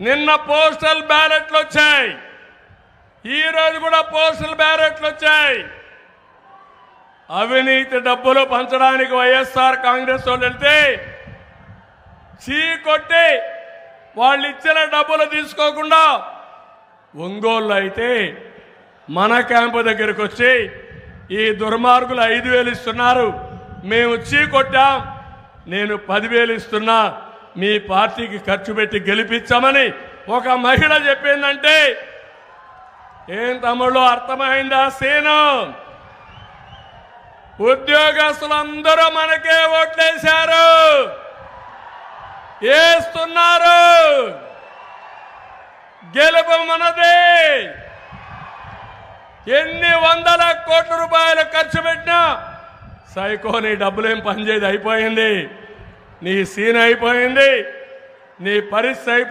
నిన్న పోస్టల్ బ్యాలెట్లు వచ్చాయి, ఈ రోజు కూడా పోస్టల్ బ్యాలెట్లు వచ్చాయి. అవినీతి డబ్బులు పంచడానికి వైఎస్ఆర్ కాంగ్రెస్ వాళ్ళు వెళ్తే చీకొట్టి వాళ్ళు ఇచ్చిన డబ్బులు తీసుకోకుండా ఒంగోలు అయితే మన క్యాంపు దగ్గరికి వచ్చి ఈ దుర్మార్గులు 5,000 ఇస్తున్నారు, మేము చీకొట్టాం, నేను 10,000 ఇస్తున్నా, మీ పార్టీకి ఖర్చు పెట్టి గెలిపించామని ఒక మహిళ చెప్పిందంటే ఏం తమ్ముళ్ళు అర్థమైందా సీను? ఉద్యోగస్తులందరూ మనకే ఓట్లేశారు, వేస్తున్నారు, గెలుపు మనదే. ఎన్ని వందల కోట్ల రూపాయలు ఖర్చు పెట్టినా సైకో నీ డబ్బులేం పనిచేయదు, అయిపోయింది, నీ సీన్ అయిపోయింది, నీ పరిస్థితి